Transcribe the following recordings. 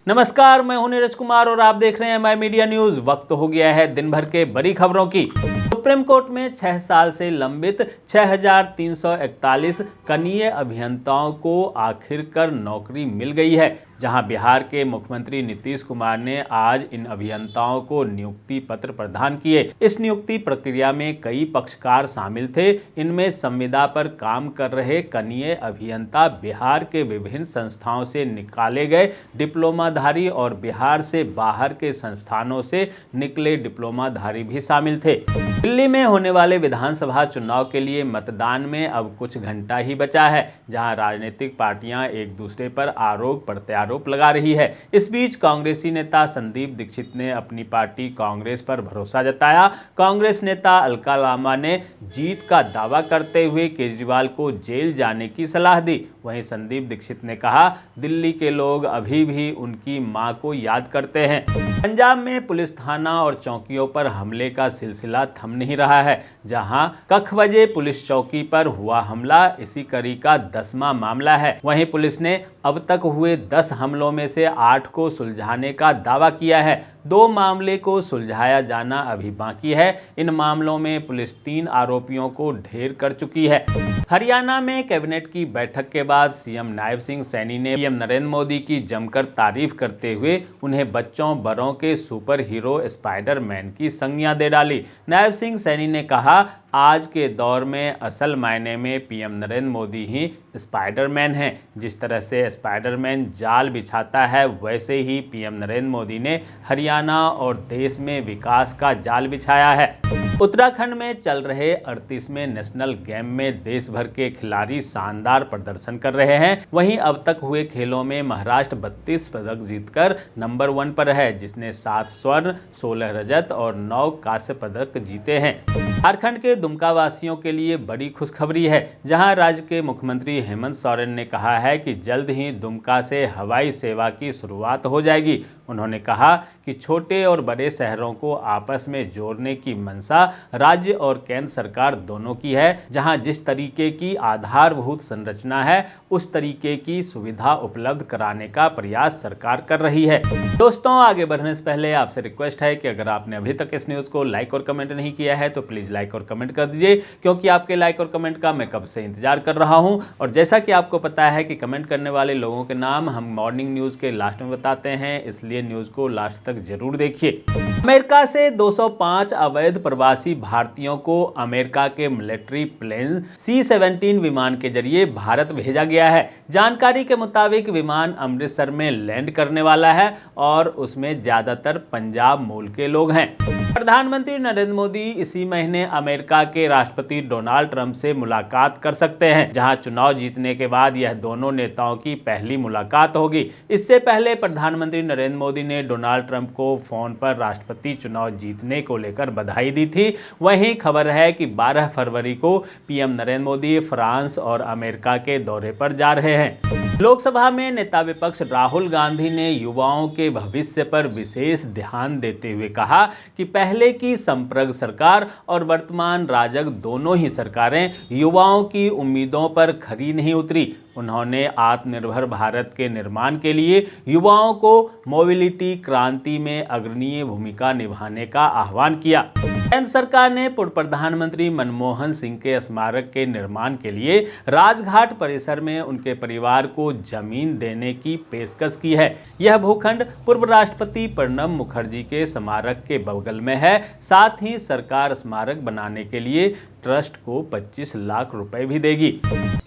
नमस्कार, मैं हूं नीरज कुमार और आप देख रहे हैं माय मीडिया न्यूज। वक्त हो गया है दिन भर के बड़ी खबरों की। सुप्रीम कोर्ट में 6 साल से लंबित 6341 कनीय अभियंताओं को आखिरकार नौकरी मिल गई है। जहां बिहार के मुख्यमंत्री नीतीश कुमार ने आज इन अभियंताओं को नियुक्ति पत्र प्रदान किए। इस नियुक्ति प्रक्रिया में कई पक्षकार शामिल थे। इनमें संविदा पर काम कर रहे कनीय अभियंता, बिहार के विभिन्न संस्थाओं से निकाले गए डिप्लोमाधारी और बिहार से बाहर के संस्थानों से निकले डिप्लोमाधारी भी शामिल थे। दिल्ली में होने वाले विधानसभा चुनाव के लिए मतदान में अब कुछ घंटा ही बचा है, जहां राजनीतिक पार्टियां एक दूसरे पर आरोप प्रत्यारोप लगा रही है। इस बीच कांग्रेसी नेता संदीप दीक्षित ने अपनी पार्टी कांग्रेस पर भरोसा जताया। कांग्रेस नेता अलका लांबा ने जीत का दावा करते हुए केजरीवाल को जेल जाने की सलाह दी। वहीं संदीप दीक्षित ने कहा, दिल्ली के लोग अभी भी उनकी मां को याद करते हैं। पंजाब में पुलिस थाना और चौकियों पर हमले का सिलसिला थम नहीं रहा है। जहां कखवजे पुलिस चौकी पर हुआ हमला इसी कड़ी का 10वां मामला है। वहीं पुलिस ने अब तक हुए 10 हमलों में से 8 को सुलझाने का दावा किया है। 2 मामले को सुलझाया जाना अभी बाकी है। इन मामलों में पुलिस 3 आरोपियों को ढेर कर चुकी है। हरियाणा में कैबिनेट की बैठक के बाद सीएम नायब सिंह सैनी ने पीएम नरेंद्र मोदी की जमकर तारीफ करते हुए उन्हें बच्चों बड़ों के सुपर हीरो स्पाइडरमैन की संज्ञा दे डाली। नायब सिंह सैनी ने कहा, आज के दौर में असल मायने में पीएम नरेंद्र मोदी ही स्पाइडरमैन हैं। जिस तरह से स्पाइडरमैन जाल बिछाता है, वैसे ही पीएम नरेंद्र मोदी ने हरियाणा और देश में विकास का जाल बिछाया है। उत्तराखंड में चल रहे 38वें नेशनल गेम में देश भर के खिलाड़ी शानदार प्रदर्शन कर रहे हैं। वहीं अब तक हुए खेलों में महाराष्ट्र 32 पदक जीतकर नंबर 1 पर है, जिसने 7 स्वर्ण, 16 रजत और 9 कांस्य पदक जीते हैं। झारखंड के दुमका वासियों के लिए बड़ी खुशखबरी है, जहां राज्य के मुख्यमंत्री हेमंत सोरेन ने कहा है कि जल्द ही दुमका से हवाई सेवा की शुरुआत हो जाएगी। उन्होंने कहा कि छोटे और बड़े शहरों को आपस में जोड़ने की मंशा राज्य और केंद्र सरकार दोनों की है। जहां जिस तरीके की आधारभूत संरचना है, उस तरीके की सुविधा उपलब्ध कराने का प्रयास सरकार कर रही है। दोस्तों, आगे बढ़ने से पहले आपसे रिक्वेस्ट है कि अगर आपने अभी तक इस न्यूज़ को लाइक और कमेंट नहीं किया है तो प्लीज़ लाइक और कमेंट कर दीजिए, क्योंकि आपके लाइक और कमेंट का मैं कब से इंतजार कर रहा हूं। और जैसा कि आपको पता है कि कमेंट करने वाले लोगों के नाम हम मॉर्निंग न्यूज़ के लास्ट में बताते हैं, इसलिए न्यूज़ को लास्ट तक जरूर देखिए। अमेरिका से 205 अवैध प्रवासी भारतीयों को अमेरिका के मिलिट्री प्लेन C-17 विमान के जरिए भारत भेजा गया है। जानकारी के मुताबिक विमान अमृतसर में लैंड करने वाला है और उसमें ज्यादातर पंजाब मूल के लोग हैं। प्रधानमंत्री नरेंद्र मोदी इसी महीने अमेरिका के राष्ट्रपति डोनाल्ड ट्रंप से मुलाकात कर सकते हैं, जहां चुनाव जीतने के बाद यह दोनों नेताओं की पहली मुलाकात होगी। इससे पहले प्रधानमंत्री नरेंद्र मोदी ने डोनाल्ड ट्रंप को फोन पर राष्ट्रपति चुनाव जीतने को लेकर बधाई दी थी। वहीं खबर है कि 12 फरवरी को पीएम नरेंद्र मोदी फ्रांस और अमेरिका के दौरे पर जा रहे हैं। लोकसभा में नेता विपक्ष राहुल गांधी ने युवाओं के भविष्य पर विशेष ध्यान देते हुए कहा कि पहले की संप्रग सरकार और वर्तमान राजग दोनों ही सरकारें युवाओं की उम्मीदों पर खरी नहीं उतरी। उन्होंने आत्मनिर्भर भारत के निर्माण के लिए युवाओं को मोबिलिटी क्रांति में अग्रणी भूमिका निभाने का आह्वान किया। केंद्र सरकार ने पूर्व प्रधानमंत्री मनमोहन सिंह के स्मारक के निर्माण के लिए राजघाट परिसर में उनके परिवार को जमीन देने की पेशकश की है। यह भूखंड पूर्व राष्ट्रपति प्रणब मुखर्जी के स्मारक के बगल में है। साथ ही सरकार स्मारक बनाने के लिए ट्रस्ट को 25 लाख रुपए भी देगी।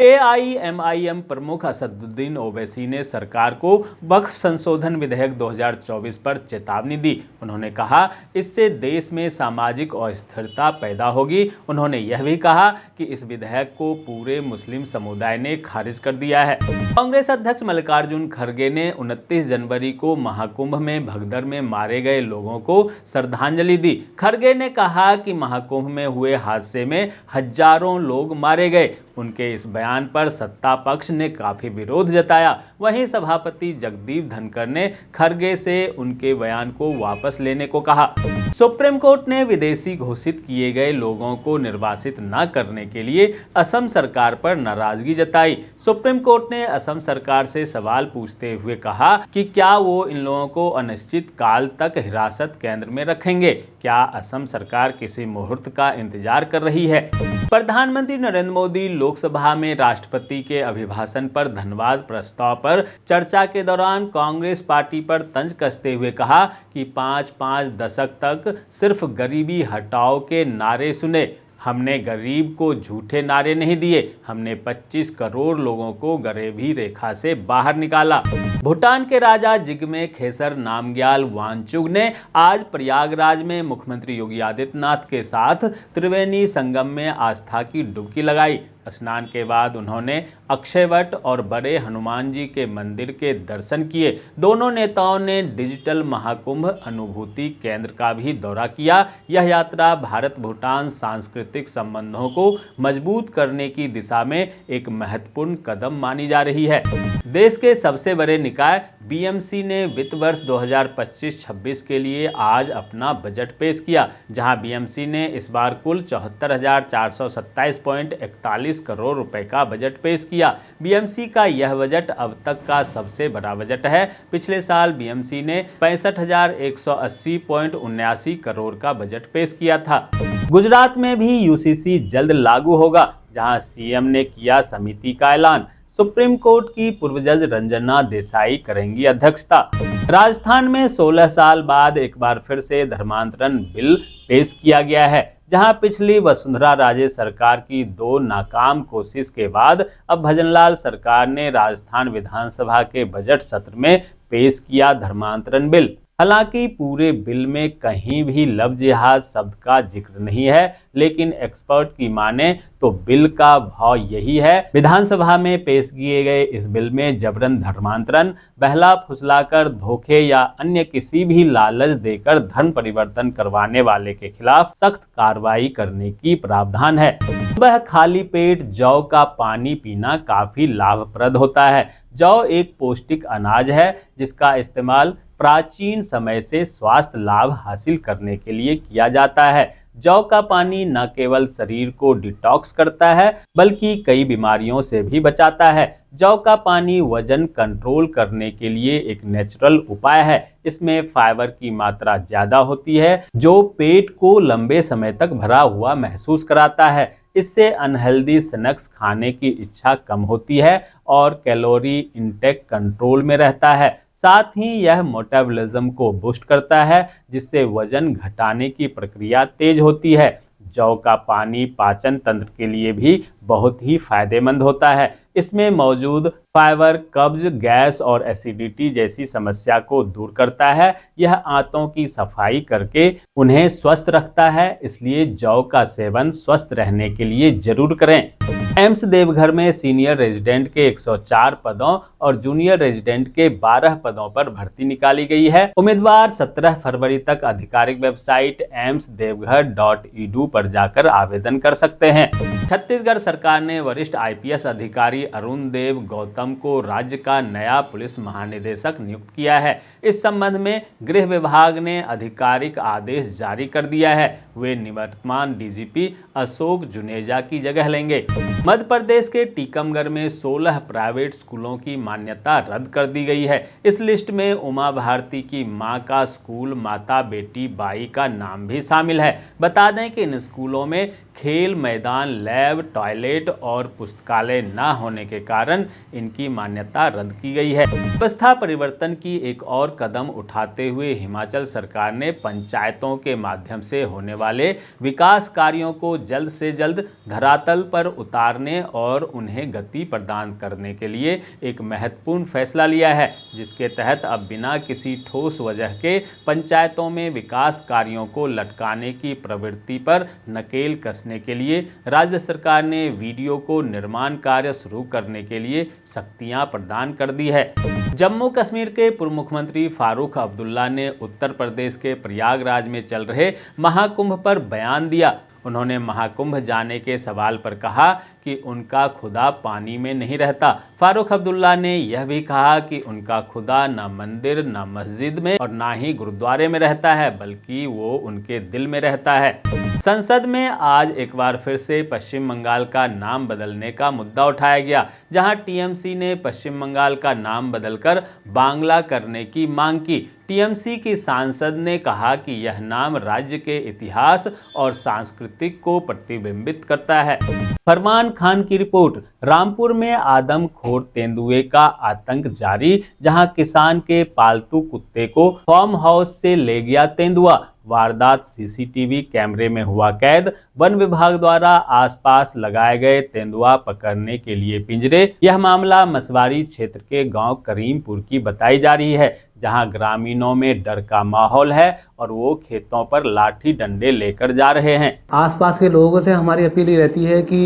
AIMIM प्रमुख असदुद्दीन ओवैसी ने सरकार को वक्फ संशोधन विधेयक 2024 पर चेतावनी दी। उन्होंने कहा, इससे देश में सामाजिक अस्थिरता पैदा होगी। उन्होंने यह भी कहा कि इस विधेयक को पूरे मुस्लिम समुदाय ने खारिज कर दिया है। कांग्रेस अध्यक्ष मल्लिकार्जुन खड़गे ने 29 जनवरी को महाकुंभ में भगदड़ में मारे गए लोगों को श्रद्धांजलि दी। खड़गे ने कहा कि महाकुंभ में हुए हादसे में हजारों लोग मारे गए। उनके इस बयान पर सत्ता पक्ष ने काफी विरोध जताया। वहीं सभापति जगदीप धनखड़ ने खरगे से उनके बयान को वापस लेने को कहा। सुप्रीम कोर्ट ने विदेशी घोषित किए गए लोगों को निर्वासित न करने के लिए असम सरकार पर नाराजगी जताई। सुप्रीम कोर्ट ने असम सरकार से सवाल पूछते हुए कहा कि क्या वो इन लोगों को अनिश्चित काल तक हिरासत केंद्र में रखेंगे। क्या असम सरकार किसी मुहूर्त का इंतजार कर रही है। प्रधानमंत्री नरेंद्र मोदी लोकसभा में राष्ट्रपति के अभिभाषण पर धन्यवाद प्रस्ताव पर चर्चा के दौरान कांग्रेस पार्टी पर तंज कसते हुए कहा कि 5 दशक तक सिर्फ गरीबी हटाओ के नारे सुने। हमने गरीब को झूठे नारे नहीं दिए, हमने 25 करोड़ लोगों को गरीबी रेखा से बाहर निकाला। भूटान के राजा जिग्मे खेसर नामग्याल वांगचुक ने आज प्रयागराज में मुख्यमंत्री योगी आदित्यनाथ के साथ त्रिवेणी संगम में आस्था की डुबकी लगाई। स्नान के बाद उन्होंने अक्षयवट और बड़े हनुमान जी के मंदिर के दर्शन किए। दोनों नेताओं ने डिजिटल महाकुंभ अनुभूति केंद्र का भी दौरा किया। यह यात्रा भारत भूटान सांस्कृतिक संबंधों को मजबूत करने की दिशा में एक महत्वपूर्ण कदम मानी जा रही है। देश के सबसे बड़े निकाय बीएमसी ने वित्त वर्ष 2025-26 के लिए आज अपना बजट पेश किया, जहां बीएमसी ने इस बार कुल 74,427.41 करोड़ रुपए का बजट पेश किया। बीएमसी का यह बजट अब तक का सबसे बड़ा बजट है। पिछले साल बीएमसी ने 65,180.79 करोड़ का बजट पेश किया था। गुजरात में भी यूसीसी जल्द लागू होगा, जहां सीएम ने किया समिति का ऐलान। सुप्रीम कोर्ट की पूर्व जज रंजना देसाई करेंगी अध्यक्षता। राजस्थान में 16 साल बाद एक बार फिर से धर्मांतरण बिल पेश किया गया है, जहां पिछली वसुंधरा राजे सरकार की 2 नाकाम कोशिश के बाद अब भजनलाल सरकार ने राजस्थान विधानसभा के बजट सत्र में पेश किया धर्मांतरण बिल। हालांकि पूरे बिल में कहीं भी लफ्ज जिहाद शब्द का जिक्र नहीं है, लेकिन एक्सपर्ट की माने तो बिल का भाव यही है। विधानसभा में पेश किए गए इस बिल में जबरन धर्मांतरण, बहला फुसलाकर, धोखे या अन्य किसी भी लालच देकर धर्म परिवर्तन करवाने वाले के खिलाफ सख्त कार्रवाई करने की प्रावधान है। वह खाली पेट जौ का पानी पीना काफी लाभप्रद होता है। जौ एक पौष्टिक अनाज है जिसका इस्तेमाल प्राचीन समय से स्वास्थ्य लाभ हासिल करने के लिए किया जाता है। जौ का पानी न केवल शरीर को डिटॉक्स करता है बल्कि कई बीमारियों से भी बचाता है। जौ का पानी वजन कंट्रोल करने के लिए एक नेचुरल उपाय है। इसमें फाइबर की मात्रा ज्यादा होती है जो पेट को लंबे समय तक भरा हुआ महसूस कराता है। इससे अनहेल्दी स्नैक्स खाने की इच्छा कम होती है और कैलोरी इंटेक कंट्रोल में रहता है। साथ ही यह मेटाबॉलिज्म को बूस्ट करता है, जिससे वजन घटाने की प्रक्रिया तेज होती है। जौ का पानी पाचन तंत्र के लिए भी बहुत ही फायदेमंद होता है। इसमें मौजूद फाइबर कब्ज, गैस और एसिडिटी जैसी समस्या को दूर करता है। यह आंतों की सफाई करके उन्हें स्वस्थ रखता है, इसलिए जौ का सेवन स्वस्थ रहने के लिए जरूर करें। एम्स देवघर में सीनियर रेजिडेंट के 104 पदों और जूनियर रेजिडेंट के 12 पदों पर भर्ती निकाली गई है। उम्मीदवार 17 फरवरी तक आधिकारिक वेबसाइट emsdevghar.edu पर जाकर आवेदन कर सकते हैं। छत्तीसगढ़ सरकार ने वरिष्ठ आईपीएस अधिकारी अरुण देव गौतम को राज्य का नया पुलिस महानिदेशक नियुक्त किया है। इस संबंध में गृह विभाग ने आधिकारिक आदेश जारी कर दिया है। वे निवर्तमान डीजीपी अशोक जुनेजा की जगह लेंगे। मध्य प्रदेश के टीकमगढ़ में 16 प्राइवेट स्कूलों की मान्यता रद्द कर दी गई है। इस लिस्ट में उमा भारती की मां का स्कूल माता बेटी बाई का नाम भी शामिल है। बता दें कि इन स्कूलों में खेल मैदान, लैब, टॉयलेट और पुस्तकालय न होने के कारण इनकी मान्यता रद्द की गई है। व्यवस्था परिवर्तन की एक और कदम उठाते हुए हिमाचल सरकार ने पंचायतों के माध्यम से होने वाले विकास कार्यों को जल्द से जल्द धरातल पर उतारने और उन्हें गति प्रदान करने के लिए एक महत्वपूर्ण फैसला लिया है, जिसके तहत अब बिना किसी ठोस वजह के पंचायतों में विकास कार्यों को लटकाने की प्रवृत्ति पर नकेल कसने के लिए राज्य सरकार ने वीडियो को निर्माण कार्य शुरू करने के लिए शक्तियां प्रदान कर दी है। जम्मू कश्मीर के पूर्व मुख्यमंत्री फारूक अब्दुल्ला ने उत्तर प्रदेश के प्रयागराज में चल रहे महाकुंभ पर बयान दिया। उन्होंने महाकुंभ जाने के सवाल पर कहा कि उनका खुदा पानी में नहीं रहता। फारूक अब्दुल्ला ने यह भी कहा कि उनका खुदा न मंदिर, न मस्जिद में और ना ही गुरुद्वारे में रहता है, बल्कि वो उनके दिल में रहता है। संसद में आज एक बार फिर से पश्चिम बंगाल का नाम बदलने का मुद्दा उठाया गया, जहां टीएमसी ने पश्चिम बंगाल का नाम बदलकर बांग्ला करने की मांग की। टीएमसी की सांसद ने कहा कि यह नाम राज्य के इतिहास और सांस्कृतिक को प्रतिबिंबित करता है। फरमान खान की रिपोर्ट। रामपुर में आदमखोर तेंदुए का आतंक जारी, जहां किसान के पालतू कुत्ते को फार्म हाउस से ले गया तेंदुआ। वारदात सीसीटीवी कैमरे में हुआ कैद। वन विभाग द्वारा आसपास लगाए गए तेंदुआ पकड़ने के लिए पिंजरे। यह मामला मसवारी क्षेत्र के गांव करीमपुर की बताई जा रही है, जहां ग्रामीणों में डर का माहौल है और वो खेतों पर लाठी डंडे लेकर जा रहे हैं। आसपास के लोगों से हमारी अपील ही रहती है कि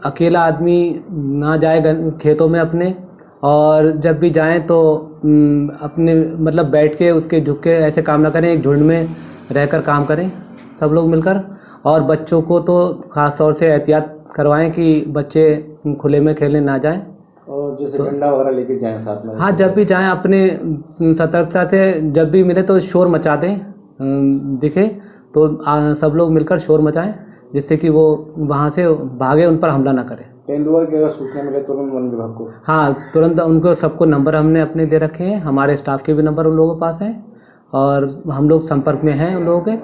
अकेला आदमी ना जाए खेतों में अपने, और जब भी जाएं तो अपने मतलब बैठ के उसके झुक के ऐसे काम ना करें, एक झुंड में रहकर काम करें सब लोग मिलकर। और बच्चों को तो खास तौर से एहतियात करवाएं कि बच्चे खुले में खेलने ना जाएं, और जैसे डंडा वगैरह लेके जाएं साथ में। हाँ, जब भी जाएं अपने सतर्कता से, जब भी मिले तो शोर मचा दें, दिखे तो सब लोग मिलकर शोर मचाएं, जिससे कि वो वहाँ से भागे, उन पर हमला ना करें। तेंदुआ की अगर सूचना मिले तुरंत वन विभाग को। हाँ, तुरंत उनको सबको नंबर हमने अपने दे रखे हैं, हमारे स्टाफ के भी नंबर उन लोगों के पास हैं और हम लोग संपर्क में हैं उन लोगों के।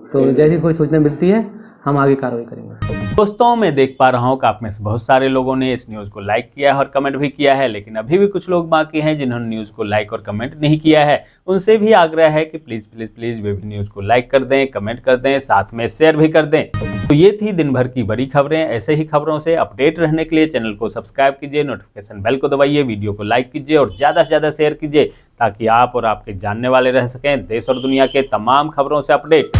तो जैसी कोई सूचना मिलती है हम आगे कार्रवाई करेंगे। दोस्तों, मैं देख पा रहा हूँ कि आप में से बहुत सारे लोगों ने इस न्यूज़ को लाइक किया है और कमेंट भी किया है, लेकिन अभी भी कुछ लोग बाकी हैं जिन्होंने न्यूज़ को लाइक और कमेंट नहीं किया है। उनसे भी आग्रह है कि प्लीज़ प्लीज़ प्लीज़ वे भी न्यूज़ को लाइक कर दें, कमेंट कर दें, साथ में शेयर भी कर दें। तो ये थी दिन भर की बड़ी खबरें। ऐसे ही खबरों से अपडेट रहने के लिए चैनल को सब्सक्राइब कीजिए, नोटिफिकेशन बेल को दबाइए, वीडियो को लाइक कीजिए और ज़्यादा से ज़्यादा शेयर कीजिए, ताकि आप और आपके जानने वाले रह सकें देश और दुनिया के तमाम खबरों से अपडेट।